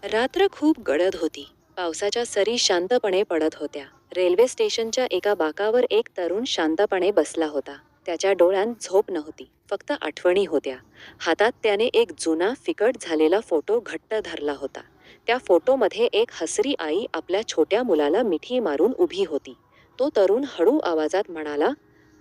रात्र खूप गडद होती. पावसाच्या सरी शांतपणे पडत होत्या. रेल्वे स्टेशनच्या एका बाकावर एक तरुण शांतपणे बसला होता. त्याच्या डोळ्यांत झोप नव्हती, फक्त आठवणी होत्या. हातात त्याने एक जुना फिकट झालेला फोटो घट्ट धरला होता. त्या फोटोमध्ये एक हसरी आई आपल्या छोट्या मुलाला मिठी मारून उभी होती. तो तरुण हळू आवाजात म्हणाला,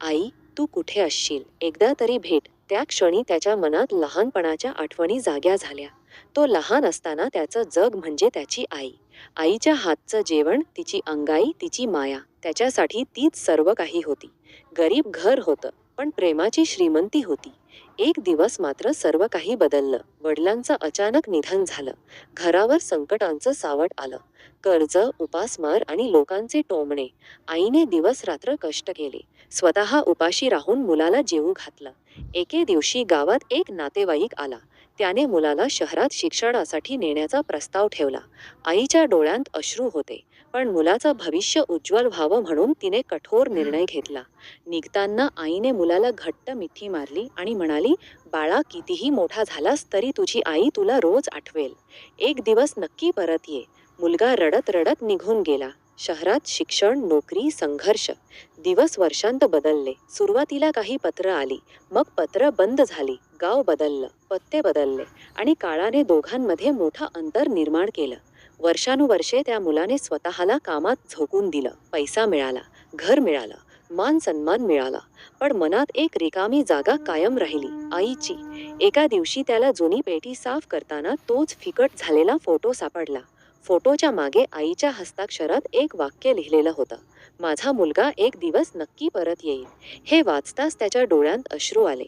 "आई, तू कुठे असशील? एकदा तरी भेट." त्या क्षणी त्याच्या मनात लहानपणाच्या आठवणी जाग्या झाल्या. तो लहान असताना त्याचं जग म्हणजे त्याची आई. आईच्या हातचं जेवण, तिची अंगाई, तिची माया. त्याच्यासाठी तीच सर्व काही होती. गरीब घर होतं, पण प्रेमाची श्रीमंती होती. एक दिवस मात्र सर्व काही बदललं. वडिलांचं अचानक निधन झालं. घरावर संकटांचं सावट आलं. कर्ज, उपासमार आणि लोकांचे टोमणे. आईने दिवस रात्र कष्ट केले. स्वतः उपाशी राहून मुलाला जेवू घातलं. एके दिवशी गावात एक नातेवाईक आला. त्याने मुलाला शहरात शिक्षणासाठी नेण्याचा प्रस्ताव ठेवला. आईच्या डोळ्यांत अश्रू होते, पण मुलाचं भविष्य उज्ज्वल व्हावं म्हणून तिने कठोर निर्णय घेतला. निघताना आईने मुलाला घट्ट मिठी मारली आणि म्हणाली, "बाळा, कितीही मोठा झालास तरी तुझी आई तुला रोज आठवेल. एक दिवस नक्की परत ये." मुलगा रडत रडत निघून गेला. शहरात शिक्षण, नोकरी, संघर्ष. दिवस वर्षांत बदलले. सुरुवातीला काही पत्र आली, मग पत्र बंद झाली. गाव बदललं, पत्ते बदलले आणि काळाने दोघांमध्ये मोठं अंतर निर्माण केलं. वर्षानुवर्षे त्या मुलाने स्वतःला कामात झोकून दिलं. पैसा मिळाला, घर मिळालं, मान सन्मान मिळाला, पण मनात एक रिकामी जागा कायम राहिली, आईची. एका दिवशी त्याला जुनी पेटी साफ करताना तोच फिकट झालेला फोटो सापडला. फोटोच्या मागे आईच्या हस्ताक्षरात एक वाक्य लिहिलेलं होतं, "माझा मुलगा एक दिवस नक्की परत येईल." हे वाचताच त्याच्या डोळ्यांत अश्रू आले.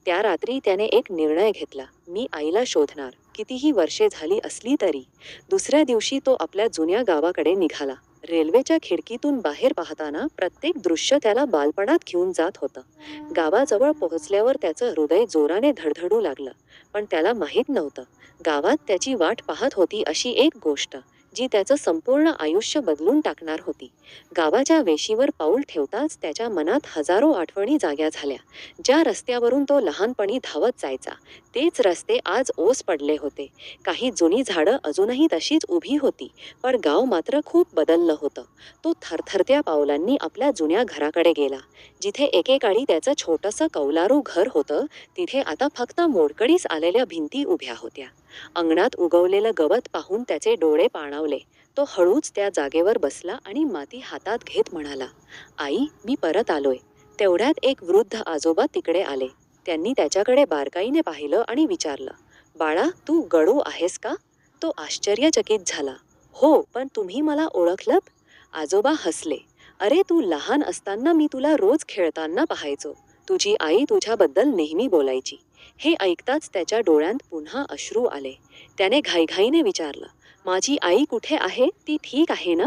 त्या रात्री त्याने एक निर्णय घेतला, "मी आईला शोधणार, कितीही वर्षे झाली असली तरी." दुसऱ्या दिवशी तो आपल्या जुन्या गावाकडे निघाला. रेल्वेच्या खिडकीतून बाहेर पाहताना प्रत्येक दृश्य त्याला बालपणात घेऊन जात होतं. गावाजवळ पोहोचल्यावर त्याचं हृदय जोराने धडधडू लागलं. पण त्याला माहीत नव्हतं, गावात त्याची वाट पाहत होती अशी एक गोष्ट, जी त्याचं संपूर्ण आयुष्य बदलून टाकणार होती. गावाच्या वेशीवर पाऊल ठेवताच त्याच्या मनात हजारो आठवणी जाग्या झाल्या. ज्या रस्त्यावरून तो लहानपणी धावत जायचा, तेच रस्ते आज ओस पडले होते. काही जुनी झाडं अजूनही तशीच उभी होती, पण गाव मात्र खूप बदललं होतं. तो थरथरत्या पावलांनी आपल्या जुन्या घराकडे गेला. जिथे एकेकाळी त्याचं छोटंसं कौलारू घर होतं, तिथे आता फक्त मोडकळीस आलेल्या भिंती उभ्या होत्या. अंगणात उगवलेलं गवत पाहून त्याचे डोळे पाणावले. तो हळूच त्या जागेवर बसला आणि माती हातात घेत म्हणाला, "आई, मी परत आलोय." तेवढ्यात एक वृद्ध आजोबा तिकडे आले. त्यांनी त्याच्याकडे बारकाईने पाहिलं आणि विचारलं, "बाळा, तू गडू आहेस का?" तो आश्चर्यचकित झाला. "हो, पण तुम्ही मला ओळखलत?" आजोबा हसले. "अरे, तू लहान असताना मी तुला रोज खेळताना पाहायचो. तुझी आई तुझ्याबद्दल नेहमी बोलायची." हे ऐकताच त्याच्या डोळ्यांत पुन्हा अश्रू आले. त्याने घाईघाईने विचारलं, "माझी आई कुठे आहे? ती ठीक आहे ना?"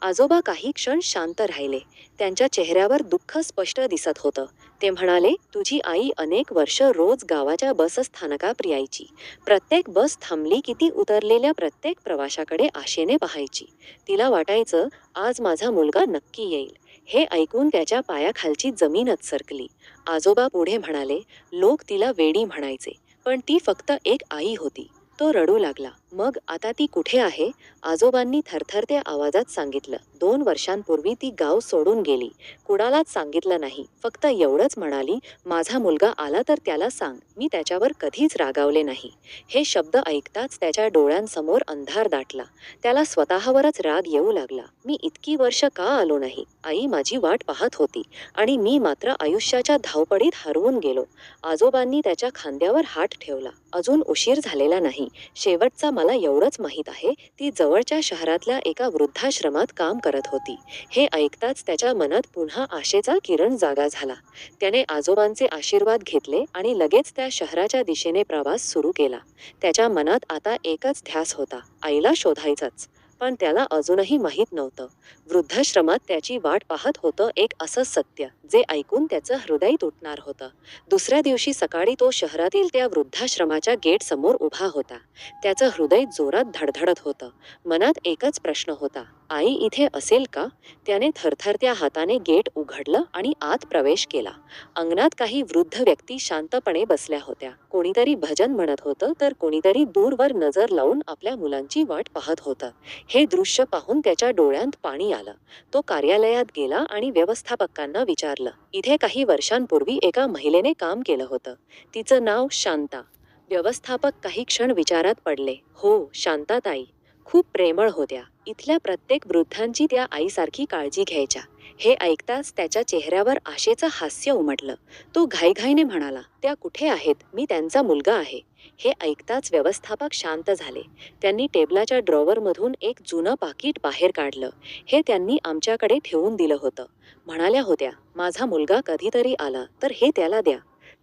आजोबा काही क्षण शांत राहिले. त्यांच्या चेहऱ्यावर दुःख स्पष्ट दिसत होतं. ते म्हणाले, "तुझी आई अनेक वर्ष रोज गावाच्या बसस्थानकात यायची. प्रत्येक बस थांबली की ती उतरलेल्या प्रत्येक प्रवाशाकडे आशेने पाहायची. तिला वाटायचं, आज माझा मुलगा नक्की येईल." हे ऐकून त्याच्या पायाखालची जमीनच सरकली. आजोबा पुढे म्हणाले, "लोक तिला वेडी म्हणायचे, पण ती फक्त एक आई होती." तो रडू लागला. "मग आता ती कुठे आहे?" आजोबांनी थरथरत्या आवाजात सांगितलं, "2 वर्षांपूर्वी ती गाव सोडून गेली. कुणालाच सांगितलं नाही. फक्त एवढंच म्हणाली, माझा मुलगा आला तर त्याला सांग, मी त्याच्यावर कधीच रागावले नाही." हे शब्द ऐकताच त्याच्या डोळ्यांसमोर अंधार दाटला. त्याला स्वतःवरच राग येऊ लागला. "मी इतकी वर्ष का आलो नाही? आई माझी वाट पाहत होती आणि मी मात्र आयुष्याच्या धावपळीत हरवून गेलो." आजोबांनी त्याच्या खांद्यावर हात ठेवला. "अजून उशीर झालेला नाही. शेवटचा मला एवढंच माहीत आहे, ती जवळच्या शहरातल्या एका वृद्धाश्रमात काम करत होती." हे ऐकताच त्याच्या मनात पुन्हा आशेचा किरण जागा झाला. त्याने आजोबांचे आशीर्वाद घेतले आणि लगेच त्या शहराच्या दिशेने प्रवास सुरू केला. त्याच्या मनात आता एकच ध्यास होता, आईला शोधायचंच. पण त्याला अजूनही माहीत नव्हतं, वृद्धाश्रमात त्याची वाट पाहत होतं एक असं सत्य, जे ऐकून त्याचं हृदय तुटणार होतं. दुसऱ्या दिवशी सकाळी तो शहरातील त्या वृद्धाश्रमाच्या गेटसमोर उभा होता. त्याचं हृदय जोरात धडधडत होतं. मनात एकच प्रश्न होता, आई इथे असेल का? त्याने थरथरत्या हाताने गेट उघडलं आणि आत प्रवेश केला. अंगणात काही वृद्ध व्यक्ती शांतपणे बसल्या होत्या. कोणीतरी भजन म्हणत होतं तर कोणीतरी दूरवर नजर लावून आपल्या मुलांची वाट पाहत होतं. हे दृश्य पाहून त्याच्या डोळ्यांत पाणी आलं. तो कार्यालयात गेला आणि व्यवस्थापकांना विचारलं, इथे काही वर्षांपूर्वी एका महिलेने काम केलं होतं. तिचं नाव शांता. व्यवस्थापक काही क्षण विचारात पडले. हो, शांताताई. खूप प्रेमळ होत्या. इथल्या प्रत्येक वृद्धांची त्या आईसारखी काळजी घ्यायच्या. हे ऐकताच त्याच्या चेहऱ्यावर आशेचं हास्य उमटलं. तो घाईघाईने म्हणाला, त्या कुठे आहेत? मी त्यांचा मुलगा आहे. हे ऐकताच व्यवस्थापक शांत झाले. त्यांनी टेबलाच्या ड्रॉवरमधून एक जुनं पाकीट बाहेर काढलं. हे त्यांनी आमच्याकडे ठेवून दिलं होतं. म्हणाल्या होत्या, माझा मुलगा कधीतरी आला तर हे त्याला द्या.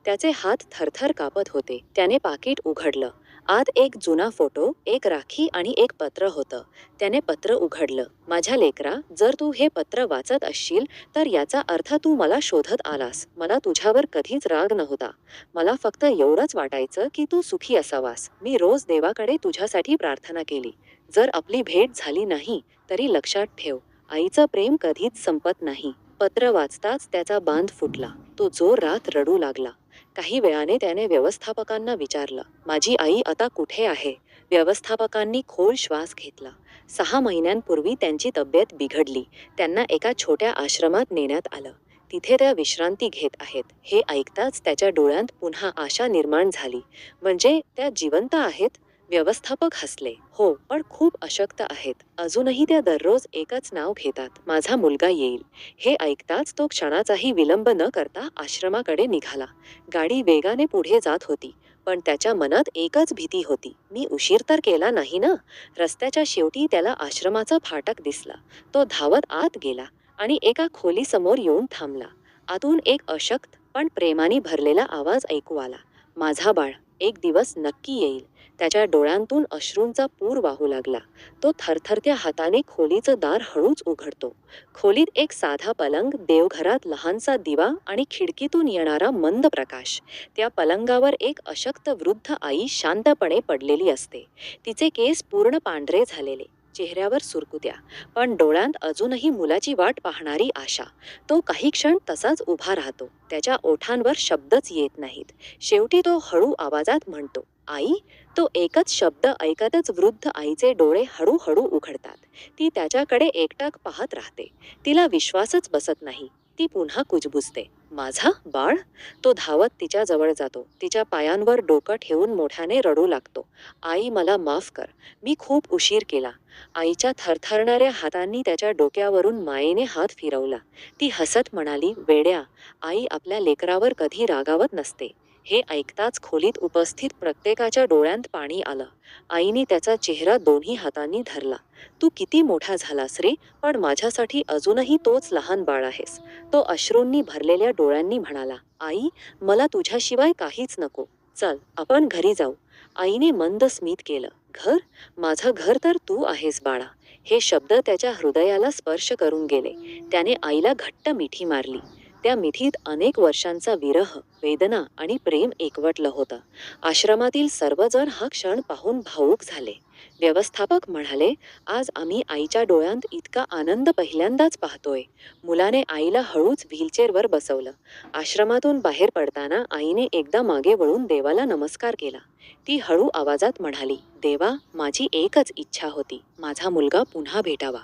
त्याचे हात थरथर कापत होते. त्याने पाकीट उघडलं. आत एक जुना फोटो, एक राखी आणि एक पत्र होतं. त्याने पत्र उघडलं. माझ्या लेकरा, जर तू हे पत्र वाचत असशील तर याचा अर्थ तू मला शोधत आलास. मला तुझ्यावर कधीच राग नव्हता. मला फक्त एवढंच वाटायचं की तू सुखी असावास. मी रोज देवाकडे तुझ्यासाठी प्रार्थना केली. जर आपली भेट झाली नाही तरी लक्षात ठेव, आईचं प्रेम कधीच संपत नाही. पत्र वाचताच त्याचा बांध फुटला. तो जोरात रडू लागला. काही वेळाने त्याने व्यवस्थापकांना विचारलं, माझी आई आता कुठे आहे? व्यवस्थापकांनी खोल श्वास घेतला. 6 महिन्यांपूर्वी त्यांची तब्येत बिघडली. त्यांना एका छोट्या आश्रमात नेण्यात आलं. तिथे त्या विश्रांती घेत आहेत. हे ऐकताच त्याच्या डोळ्यांत पुन्हा आशा निर्माण झाली. म्हणजे त्या जिवंत आहेत? व्यवस्थापक हसले. हो, पण खूप अशक्त आहेत. अजूनही त्या दररोज एकच नाव घेतात, माझा मुलगा येईल. हे ऐकताच तो क्षणाचाही विलंब न करता आश्रमाकडे निघाला. गाडी वेगाने पुढे जात होती. पण त्याच्या मनात एकच भीती होती, मी उशीर तर केला नाही ना? रस्त्याच्या शेवटी त्याला आश्रमाचा फाटक दिसला. तो धावत आत गेला आणि एका खोलीसमोर येऊन थांबला. आतून एक अशक्त पण प्रेमाने भरलेला आवाज ऐकू आला, माझा बाळ एक दिवस नक्की येईल. त्याच्या डोळ्यांतून अश्रूंचा पूर वाहू लागला. तो थरथरत्या हाताने खोलीचं दार हळूच उघडतो. खोलीत एक साधा पलंग, देवघरात लहानसा दिवा आणि खिडकीतून येणारा मंद प्रकाश. त्या पलंगावर एक अशक्त वृद्ध आई शांतपणे पडलेली असते. तिचे केस पूर्ण पांढरे झालेले, चेहऱ्यावर सुरकुत्या, पण डोळ्यांत अजूनही मुलाची वाट पाहणारी आशा. तो काही क्षण तसाच उभा राहतो. त्याच्या ओठांवर शब्दच येत नाहीत. शेवटी तो हळू आवाजात म्हणतो, आई. तो एकच शब्द ऐकतच वृद्ध आईचे डोळे हळूहळू उघडतात. ती त्याच्याकडे एकटक पाहत राहते. तिला विश्वासच बसत नाही. ती पुन्हा कुजबुजते, माझा बाळ? तो धावत तिच्या जवळ जातो. तिच्या पायांवर डोकं ठेवून मोठ्याने रडू लागतो, आई मला माफ कर. मी खूप उशीर केला. आईच्या थरथरणाऱ्या हातांनी त्याच्या डोक्यावरून मायेने हात फिरवला. ती हसत म्हणाली, वेड्या, आई आपल्या लेकरावर कधी रागावत नसते. हे ऐकताच खोलीत उपस्थित प्रत्येकाच्या डोळ्यांत पाणी आलं. आईने त्याचा चेहरा दोन्ही हातांनी धरला. तू किती मोठा झालास रे, पण माझ्यासाठी अजूनही तोच लहान बाळ आहेस. तो अश्रूंनी भरलेल्या डोळ्यांनी म्हणाला, आई, मला तुझ्याशिवाय काहीच नको. चल, आपण घरी जाऊ. आईने मंद स्मित केलं. घर? माझं घर तर तू आहेस बाळा. हे शब्द त्याच्या हृदयाला स्पर्श करून गेले. त्याने आईला घट्ट मिठी मारली. त्या मिठीत अनेक वर्षांचा विरह, वेदना आणि प्रेम एकवटलं होतं. आश्रमातील सर्वजण हा क्षण पाहून भावूक झाले. व्यवस्थापक म्हणाले, आज आम्ही आईच्या डोळ्यांत इतका आनंद पहिल्यांदाच पाहतोय. मुलाने आईला हळूच व्हीलचेअरवर बसवलं. आश्रमातून बाहेर पडताना आईने एकदा मागे वळून देवाला नमस्कार केला. ती हळू आवाजात म्हणाली, देवा, माझी एकच इच्छा होती, माझा मुलगा पुन्हा भेटावा.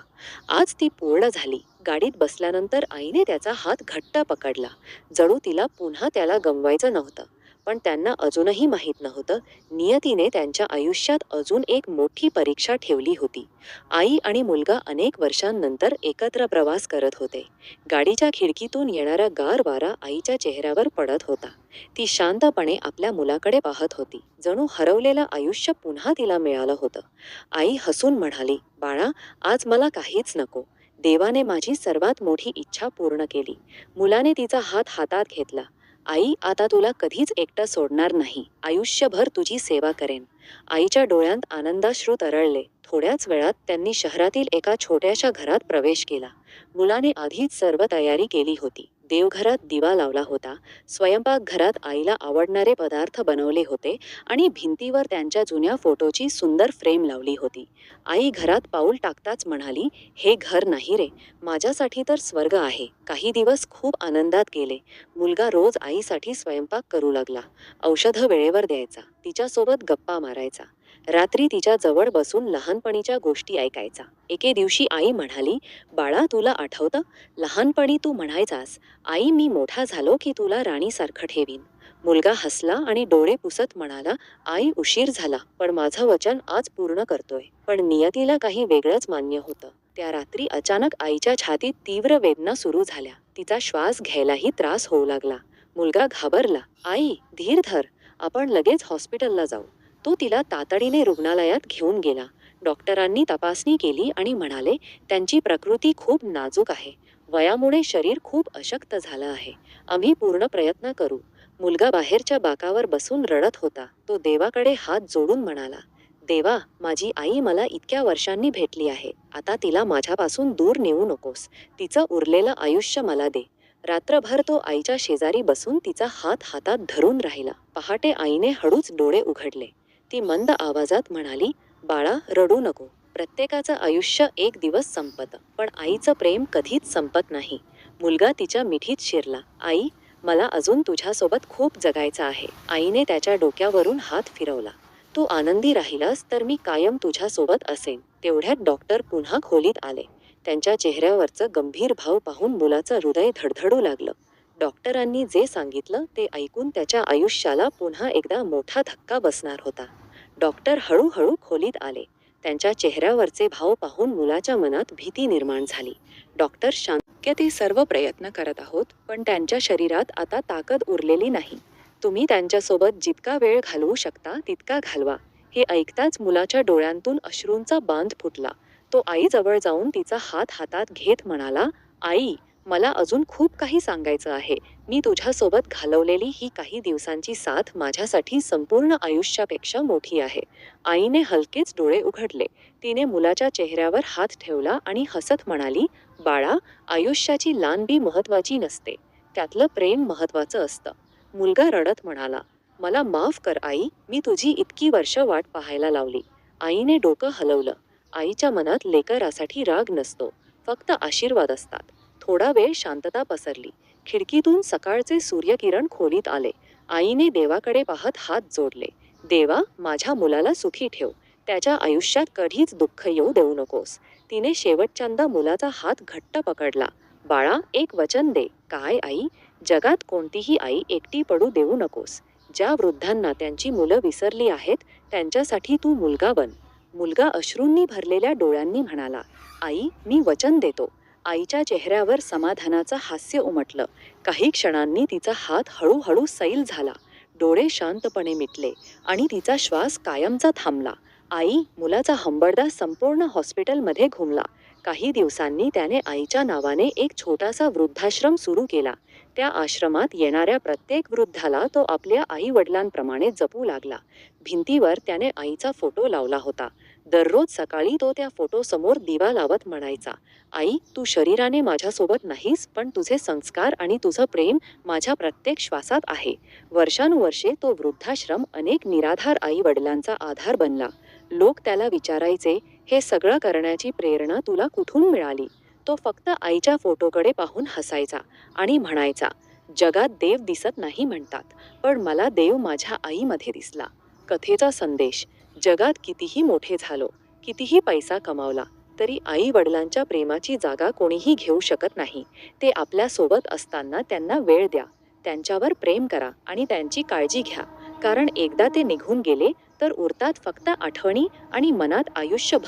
आज ती पूर्ण झाली. गाडीत बसल्यानंतर आईने त्याचा हात घट्ट पकडला. जणू तिला पुन्हा त्याला गमवायचं नव्हतं. पण त्यांना अजूनही माहीत नव्हतं, नियतीने त्यांच्या आयुष्यात अजून एक मोठी परीक्षा ठेवली होती. आई आणि मुलगा अनेक वर्षांनंतर एकत्र प्रवास करत होते. गाडीच्या खिडकीतून येणारा गार वारा आईच्या चेहऱ्यावर पडत होता. ती शांतपणे आपल्या मुलाकडे पाहत होती, जणू हरवलेलं आयुष्य पुन्हा तिला मिळालं होतं. आई हसून म्हणाली, बाळा, आज मला काहीच नको. देवाने माझी सर्वात मोठी इच्छा पूर्ण केली. मुलाने तिचा हात हातात घेतला. आई, आता तुला कधीच एकटं सोडणार नाही. आयुष्यभर तुझी सेवा करेन. आईच्या डोळ्यांत आनंदाश्रू तरळले. थोड्याच वेळात त्यांनी शहरातील एका छोट्याशा घरात प्रवेश केला. मुलाने आधीच सर्व तयारी केली होती. देवघरात दिवा लावला होता, स्वयंपाकघरात आईला आवडणारे पदार्थ बनवले होते आणि भिंतीवर त्यांच्या जुन्या फोटोची सुंदर फ्रेम लावली होती. आई घरात पाऊल टाकताच म्हणाली, "हे घर नाही रे, माझ्यासाठी तर स्वर्ग आहे." काही दिवस खूप आनंदात गेले. मुलगा रोज आईसाठी स्वयंपाक करू लागला. औषधं वेळेवर द्यायचा, तिच्यासोबत गप्पा मारायचा. रात्री तिच्या जवळ बसून लहानपणीच्या गोष्टी ऐकायचा. एके दिवशी आई म्हणाली, "बाळा, तुला आठवतं? लहानपणी तू म्हणायचास, 'आई, मी मोठा झालो की तुला राणीसारखं ठेवीन.'" मुलगा हसला आणि डोळे पुसत म्हणाला, "आई, उशीर झाला, पण माझं वचन आज पूर्ण करतोय." पण नियतीला काही वेगळंच मान्य होतं. त्या रात्री अचानक आईच्या छातीत तीव्र वेदना सुरू झाल्या. तिचा श्वास घ्यायलाही त्रास होऊ लागला. मुलगा घाबरला. "आई, धीर धर, आपण लगेच हॉस्पिटलला जाऊ." तो तिला तातडीने रुग्णालयात घेऊन गेला. डॉक्टरांनी तपासणी केली आणि म्हणाले, "त्यांची प्रकृती खूप नाजूक आहे. वयामुळे शरीर खूप अशक्त झालं आहे. आम्ही पूर्ण प्रयत्न करू." मुलगा बाहेरच्या बाकावर बसून रडत होता. तो देवाकडे हात जोडून म्हणाला, "देवा, माझी आई मला इतक्या वर्षांनी भेटली आहे. आता तिला माझ्यापासून दूर नेऊ नकोस. तिचं उरलेलं आयुष्य मला दे." रात्रभर तो आईच्या शेजारी बसून तिचा हात हातात धरून राहिला. पहाटे आईने हळूच डोळे उघडले. ती मंद आवाजात म्हणाली, "बाळा, रडू नको. प्रत्येकाचं आयुष्य एक दिवस संपतं, पण आईचं प्रेम कधीच संपत नाही." मुलगा तिच्या मिठीत शिरला. "आई, मला अजून तुझ्यासोबत खूप जगायचं आहे." आईने त्याच्या डोक्यावरून हात फिरवला. "तू आनंदी राहिलास तर मी कायम तुझ्यासोबत असेन." तेवढ्यात डॉक्टर पुन्हा खोलीत आले. त्यांच्या चेहऱ्यावरचं गंभीर भाव पाहून मुलाचं हृदय धडधडू लागलं. डॉक्टरांनी जे सांगितलं ते ऐकून त्याच्या आयुष्याला पुन्हा एकदा मोठा धक्का बसणार होता. डॉक्टर हळूहळू खोलीत आले. त्यांच्या चेहऱ्यावरचे भाव पाहून मुलाच्या मनात भीती निर्माण झाली. डॉक्टर शक्य ते सर्व प्रयत्न करत आहोत, पण त्यांच्या शरीरात आता ताकद उरलेली नाही. तुम्ही त्यांच्यासोबत जितका वेळ घालवू शकता तितका घालवा. हे ऐकताच मुलाच्या डोळ्यांतून अश्रूंचा बांध फुटला. तो आईजवळ जाऊन तिचा हात हातात घेत म्हणाला, "आई, मला अजून खूप काही सांगायचं आहे. मी तुझ्यासोबत घालवलेली ही काही दिवसांची साथ माझ्यासाठी संपूर्ण आयुष्यापेक्षा मोठी आहे." आईने हलकेच डोळे उघडले. तिने मुलाच्या चेहऱ्यावर हात ठेवला आणि हसत म्हणाली, "बाळा, आयुष्याची लांबी महत्वाची नसते. त्यातलं प्रेम महत्वाचं असतं." मुलगा रडत म्हणाला, "मला माफ कर आई, मी तुझी इतकी वर्ष वाट पाहायला लावली." आईने डोकं हलवलं. आईच्या मनात लेकरासाठी राग नसतो, फक्त आशीर्वाद असतात. थोडा वेळ शांतता पसरली. खिडकीतून सकाळचे सूर्यकिरण खोलीत आले. आईने देवाकडे पाहत हात जोडले. "देवा, माझ्या मुलाला सुखी ठेव. त्याच्या आयुष्यात कधीच दुःख येऊ देऊ नकोस." तिने शेवटच्यांदा मुलाचा हात घट्ट पकडला. "बाळा, एक वचन दे." "काय आई?" "जगात कोणतीही आई एकटी पडू देऊ नकोस. ज्या वृद्धांना त्यांची मुलं विसरली आहेत, त्यांच्यासाठी तू मुलगा बन." मुलगा अश्रूंनी भरलेल्या डोळ्यांनी म्हणाला, "आई, मी वचन देतो." आईच्या चेहऱ्यावर समाधानाचं हास्य उमटलं. काही क्षणांनी तिचा हात हळूहळू सैल झाला. डोळे शांतपणे मिटले आणि तिचा श्वास कायमचा थांबला. "आई." मुलाचा हंबरडा संपूर्ण हॉस्पिटलमध्ये घुमला. काही दिवसांनी त्याने आईच्या नावाने एक छोटासा वृद्धाश्रम सुरू केला. त्या आश्रमात येणाऱ्या प्रत्येक वृद्धाला तो आपल्या आई वडिलांप्रमाणे जपू लागला. भिंतीवर त्याने आईचा फोटो लावला होता. दररोज सकाळी तो त्या फोटोसमोर दिवा लावत म्हणायचा, "आई, तू शरीराने माझ्यासोबत नाहीस, पण तुझे संस्कार आणि तुझं प्रेम माझ्या प्रत्येक श्वासात आहे." वर्षानुवर्षे तो वृद्धाश्रम अनेक निराधार आई वडिलांचा आधार बनला. लोक त्याला विचारायचे, "हे सगळं करण्याची प्रेरणा तुला कुठून मिळाली?" तो फक्त आईच्या फोटोकडे पाहून हसायचा आणि म्हणायचा, "जगात देव दिसत नाही म्हणतात, पण मला देव माझ्या आईमध्ये दिसला." कथेचा संदेश: जगात कितीही मोठे झालो, कितीही पैसा कमावला, तरी आई वडिलांच्या प्रेमाची जागा कोणीही घेऊ शकत नाही. ते आपल्या सोबत असताना त्यांना वेळ द्या, त्यांच्यावर प्रेम करा आणि त्यांची काळजी घ्या. कारण एकदा ते निघून गेले तर उरतात फक्त आठवणी आणि मनात आयुष्यभर